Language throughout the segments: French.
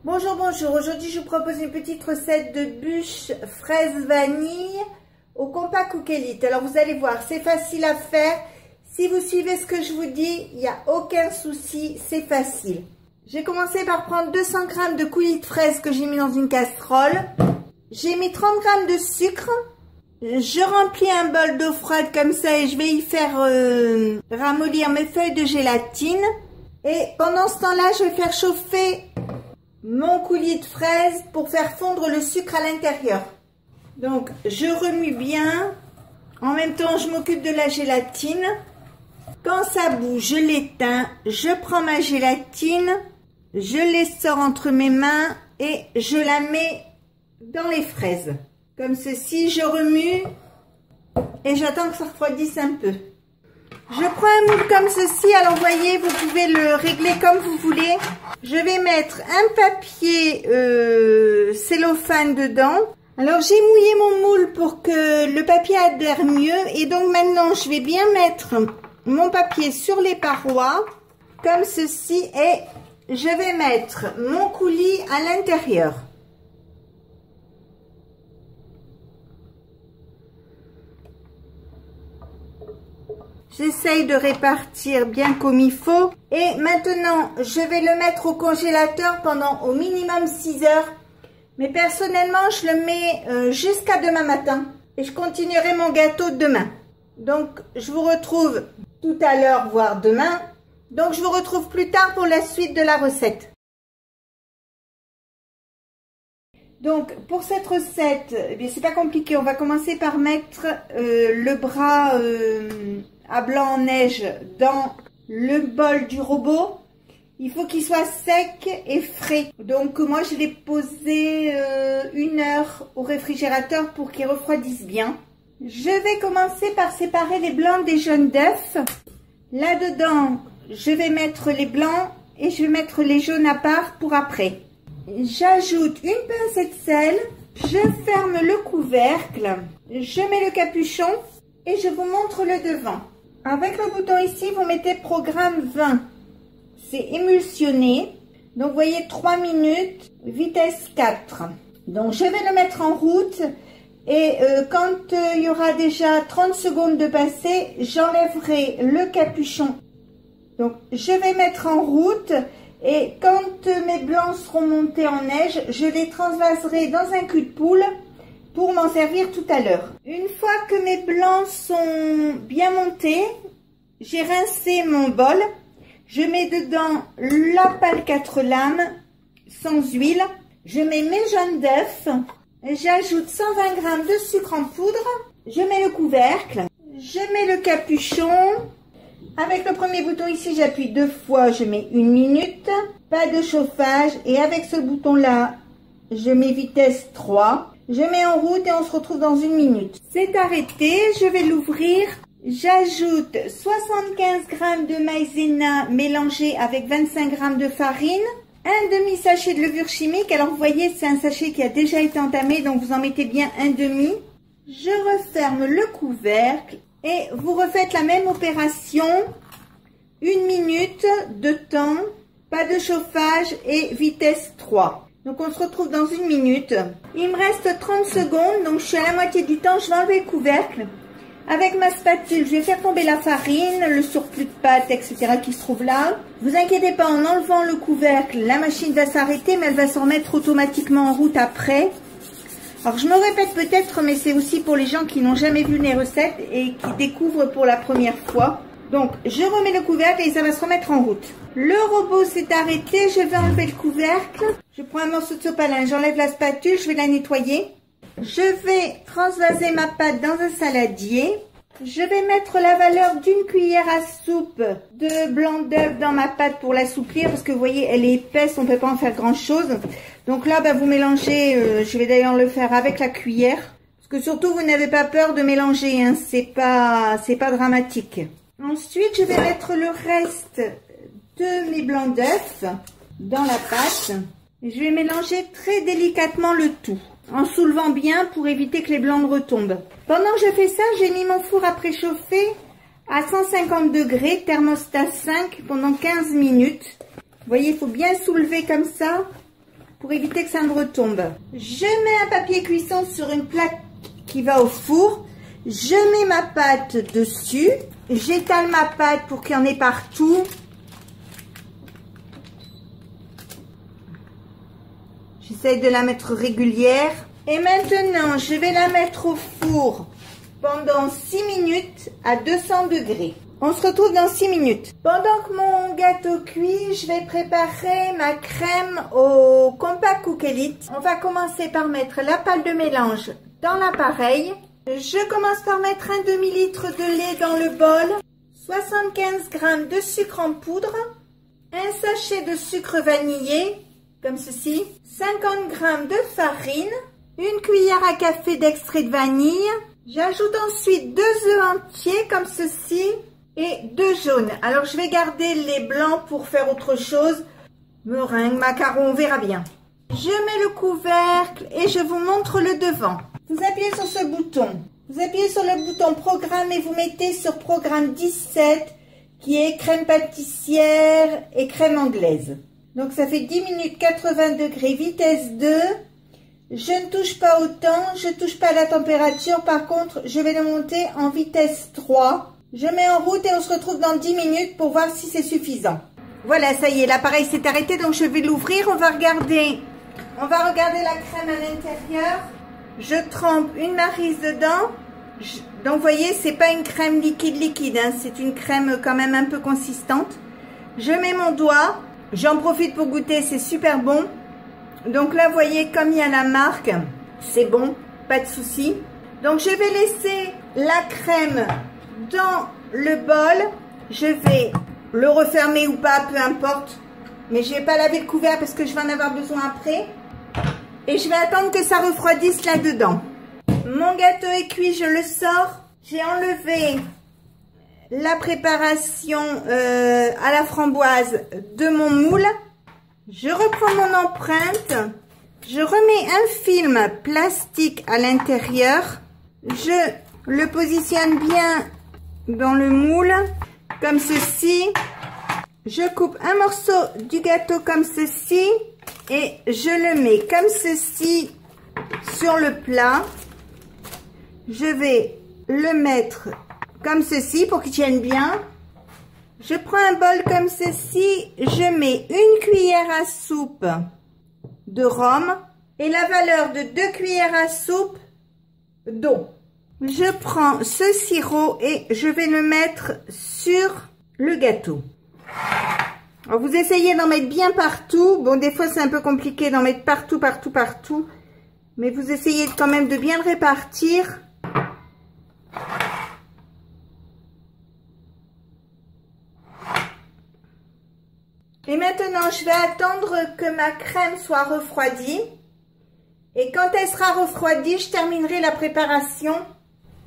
Bonjour, bonjour. Aujourd'hui, je vous propose une petite recette de bûche fraise vanille au compas Cook Elite. Alors, vous allez voir, c'est facile à faire. Si vous suivez ce que je vous dis, il n'y a aucun souci, c'est facile. J'ai commencé par prendre 200 g de coulis de fraises que j'ai mis dans une casserole. J'ai mis 30 g de sucre. Je remplis un bol d'eau froide comme ça et je vais y faire ramollir mes feuilles de gélatine. Et pendant ce temps-là, je vais faire chauffer mon coulis de fraises pour faire fondre le sucre à l'intérieur. Donc, je remue bien. En même temps, je m'occupe de la gélatine. Quand ça bouge, je l'éteins. Je prends ma gélatine. Je l'essore entre mes mains et je la mets dans les fraises. Comme ceci, je remue et j'attends que ça refroidisse un peu. Je prends un moule comme ceci, alors voyez, vous pouvez le régler comme vous voulez. Je vais mettre un papier cellophane dedans. Alors j'ai mouillé mon moule pour que le papier adhère mieux. Et donc maintenant, je vais bien mettre mon papier sur les parois, comme ceci. Et je vais mettre mon coulis à l'intérieur. J'essaye de répartir bien comme il faut. Et maintenant, je vais le mettre au congélateur pendant au minimum 6 heures. Mais personnellement, je le mets jusqu'à demain matin. Et je continuerai mon gâteau demain. Donc, je vous retrouve tout à l'heure, voire demain. Donc, je vous retrouve plus tard pour la suite de la recette. Donc, pour cette recette, eh bien, c'est pas compliqué. On va commencer par mettre le bras à blanc en neige dans le bol du robot. Il faut qu'il soit sec et frais. Donc, moi, je l'ai posé 1 heure au réfrigérateur pour qu'il refroidisse bien. Je vais commencer par séparer les blancs des jaunes d'œufs. Là-dedans, je vais mettre les blancs et je vais mettre les jaunes à part pour après. J'ajoute une pincée de sel, je ferme le couvercle, je mets le capuchon et je vous montre le devant. Avec le bouton ici, vous mettez programme 20. C'est émulsionné. Donc, vous voyez 3 minutes, vitesse 4. Donc, je vais le mettre en route et quand il y aura déjà 30 secondes de passé, j'enlèverai le capuchon. Donc, je vais mettre en route. Et quand mes blancs seront montés en neige, je les transvaserai dans un cul de poule pour m'en servir tout à l'heure. Une fois que mes blancs sont bien montés, j'ai rincé mon bol. Je mets dedans la pâle 4 lames sans huile. Je mets mes jaunes d'œufs. J'ajoute 120 g de sucre en poudre. Je mets le couvercle. Je mets le capuchon. Avec le premier bouton ici, j'appuie 2 fois, je mets 1 minute, pas de chauffage. Et avec ce bouton-là, je mets vitesse 3. Je mets en route et on se retrouve dans 1 minute. C'est arrêté, je vais l'ouvrir. J'ajoute 75 g de maïzena mélangé avec 25 g de farine. Un demi-sachet de levure chimique. Alors vous voyez, c'est un sachet qui a déjà été entamé, donc vous en mettez bien un demi. Je referme le couvercle. Et vous refaites la même opération, 1 minute de temps, pas de chauffage et vitesse 3. Donc on se retrouve dans 1 minute. Il me reste 30 secondes, donc je suis à la moitié du temps. Je vais enlever le couvercle. Avec ma spatule, je vais faire tomber la farine, le surplus de pâte, etc. qui se trouve là. Vous inquiétez pas, en enlevant le couvercle, la machine va s'arrêter, mais elle va se remettre automatiquement en route après. Alors, je me répète peut-être, mais c'est aussi pour les gens qui n'ont jamais vu les recettes et qui découvrent pour la première fois. Donc, je remets le couvercle et ça va se remettre en route. Le robot s'est arrêté, je vais enlever le couvercle. Je prends un morceau de sopalin, j'enlève la spatule, je vais la nettoyer. Je vais transvaser ma pâte dans un saladier. Je vais mettre la valeur d'1 cuillère à soupe de blanc d'œuf dans ma pâte pour l'assouplir parce que vous voyez, elle est épaisse, on ne peut pas en faire grand chose. Donc là, vous mélangez, je vais d'ailleurs le faire avec la cuillère. Parce que surtout, vous n'avez pas peur de mélanger, hein, c'est pas dramatique. Ensuite, je vais mettre le reste de mes blancs d'œufs dans la pâte. Et je vais mélanger très délicatement le tout, en soulevant bien pour éviter que les blancs retombent. Pendant que je fais ça, j'ai mis mon four à préchauffer à 150 degrés, thermostat 5, pendant 15 minutes. Vous voyez, il faut bien soulever comme ça pour éviter que ça ne retombe. Je mets un papier cuisson sur une plaque qui va au four. Je mets ma pâte dessus. J'étale ma pâte pour qu'il y en ait partout. J'essaye de la mettre régulière. Et maintenant, je vais la mettre au four pendant 6 minutes à 200 degrés. On se retrouve dans 6 minutes. Pendant que mon gâteau cuit, je vais préparer ma crème au Compact Cook Elite. On va commencer par mettre la pâte de mélange dans l'appareil. Je commence par mettre un demi-litre de lait dans le bol, 75 g de sucre en poudre, un sachet de sucre vanillé, comme ceci, 50 g de farine, une cuillère à café d'extrait de vanille. J'ajoute ensuite 2 œufs entiers comme ceci et 2 jaunes. Alors je vais garder les blancs pour faire autre chose. Meringue, macarons, on verra bien. Je mets le couvercle et je vous montre le devant. Vous appuyez sur ce bouton. Vous appuyez sur le bouton programme et vous mettez sur programme 17 qui est crème pâtissière et crème anglaise. Donc ça fait 10 minutes 80 degrés vitesse 2. Je ne touche pas au temps, je ne touche pas à la température. Par contre, je vais le monter en vitesse 3. Je mets en route et on se retrouve dans 10 minutes pour voir si c'est suffisant. Voilà, ça y est, l'appareil s'est arrêté, donc je vais l'ouvrir. On va regarder la crème à l'intérieur. Je trempe une maryse dedans. Donc, vous voyez, c'est pas une crème liquide, hein, c'est une crème quand même un peu consistante. Je mets mon doigt. J'en profite pour goûter, c'est super bon. Donc là, vous voyez, comme il y a la marque, c'est bon, pas de souci. Donc, je vais laisser la crème dans le bol. Je vais le refermer ou pas, peu importe. Mais je vais pas laver le couvert parce que je vais en avoir besoin après. Et je vais attendre que ça refroidisse là-dedans. Mon gâteau est cuit, je le sors. J'ai enlevé la préparation à la framboise de mon moule. Je reprends mon empreinte, je remets un film plastique à l'intérieur, je le positionne bien dans le moule, comme ceci. Je coupe un morceau du gâteau comme ceci et je le mets comme ceci sur le plat. Je vais le mettre comme ceci pour qu'il tienne bien. Je prends un bol comme ceci, je mets une cuillère à soupe de rhum et la valeur de 2 cuillères à soupe d'eau. Je prends ce sirop et je vais le mettre sur le gâteau. Alors vous essayez d'en mettre bien partout. Bon, des fois c'est un peu compliqué d'en mettre partout. Mais vous essayez quand même de bien le répartir. Et maintenant, je vais attendre que ma crème soit refroidie. Et quand elle sera refroidie, je terminerai la préparation.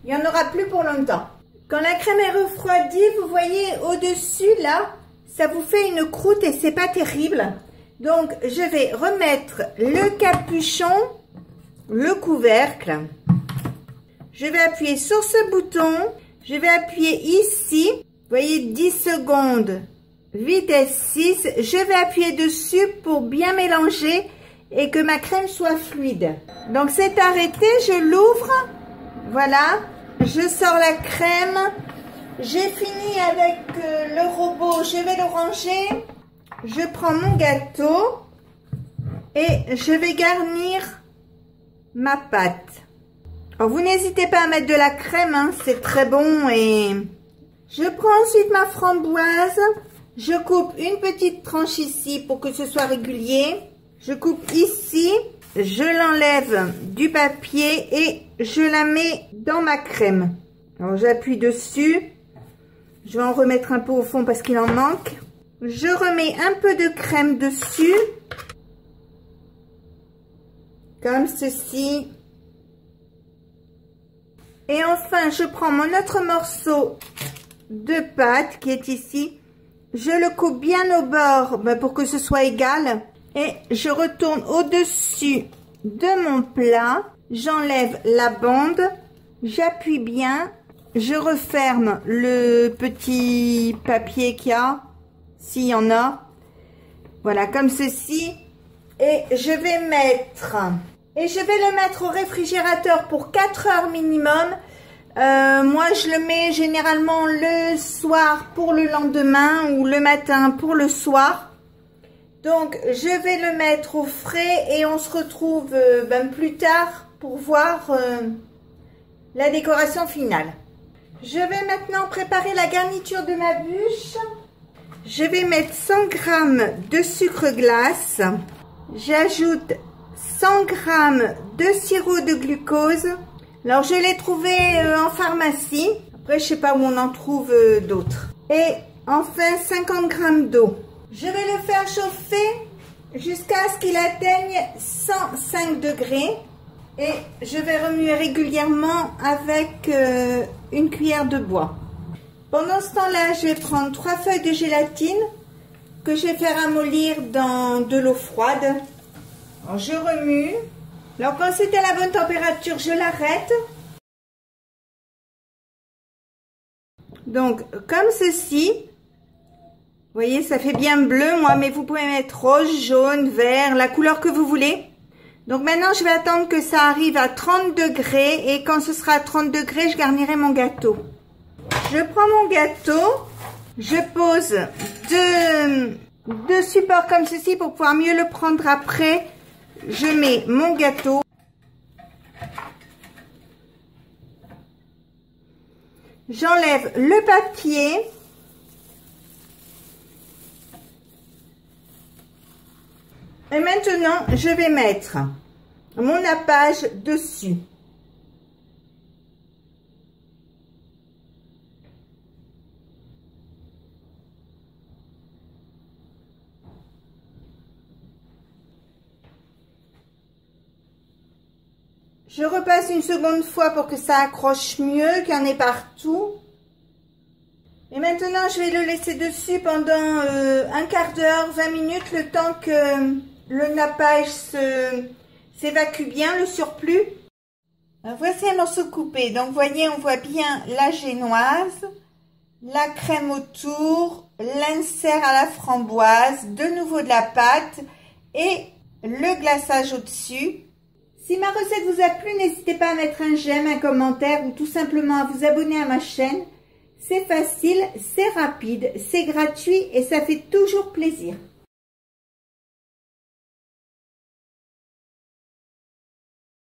Il n'y en aura plus pour longtemps. Quand la crème est refroidie, vous voyez au-dessus, là, ça vous fait une croûte et c'est pas terrible. Donc, je vais remettre le capuchon, le couvercle. Je vais appuyer sur ce bouton. Je vais appuyer ici. Vous voyez, 10 secondes. Vitesse 6, je vais appuyer dessus pour bien mélanger et que ma crème soit fluide. Donc c'est arrêté, je l'ouvre, voilà, je sors la crème, j'ai fini avec le robot, je vais le ranger, je prends mon gâteau et je vais garnir ma pâte. Alors vous n'hésitez pas à mettre de la crème, hein, c'est très bon. Et je prends ensuite ma framboise. Je coupe une petite tranche ici pour que ce soit régulier. Je coupe ici, je l'enlève du papier et je la mets dans ma crème. Alors j'appuie dessus. Je vais en remettre un peu au fond parce qu'il en manque. Je remets un peu de crème dessus. Comme ceci. Et enfin, je prends mon autre morceau de pâte qui est ici. Je le coupe bien au bord pour que ce soit égal. Et je retourne au-dessus de mon plat. J'enlève la bande. J'appuie bien. Je referme le petit papier qu'il y a. S'il y en a. Voilà, comme ceci. Et je vais le mettre au réfrigérateur pour 4 heures minimum. Moi, je le mets généralement le soir pour le lendemain ou le matin pour le soir. Donc, je vais le mettre au frais et on se retrouve plus tard pour voir la décoration finale. Je vais maintenant préparer la garniture de ma bûche. Je vais mettre 100 g de sucre glace. J'ajoute 100 g de sirop de glucose. Alors, je l'ai trouvé en pharmacie. Après, je sais pas où on en trouve d'autres. Et enfin, 50 g d'eau. Je vais le faire chauffer jusqu'à ce qu'il atteigne 105 degrés. Et je vais remuer régulièrement avec une cuillère de bois. Pendant ce temps-là, je vais prendre 3 feuilles de gélatine que je vais faire ramollir dans de l'eau froide. Alors, je remue. Alors, quand c'est à la bonne température, je l'arrête. Donc, comme ceci. Vous voyez, ça fait bien bleu, moi, mais vous pouvez mettre rose, jaune, vert, la couleur que vous voulez. Donc, maintenant, je vais attendre que ça arrive à 30 degrés. Et quand ce sera à 30 degrés, je garnirai mon gâteau. Je prends mon gâteau. Je pose deux supports comme ceci pour pouvoir mieux le prendre après. Je mets mon gâteau. J'enlève le papier. Et maintenant, je vais mettre mon nappage dessus. Je repasse une seconde fois pour que ça accroche mieux, qu'il y en ait partout. Et maintenant, je vais le laisser dessus pendant un quart d'heure, 20 minutes, le temps que le nappage s'évacue bien, le surplus. Voici un morceau coupé. Donc, vous voyez, on voit bien la génoise, la crème autour, l'insert à la framboise, de nouveau de la pâte et le glaçage au-dessus. Si ma recette vous a plu, n'hésitez pas à mettre un j'aime, un commentaire ou tout simplement à vous abonner à ma chaîne. C'est facile, c'est rapide, c'est gratuit et ça fait toujours plaisir.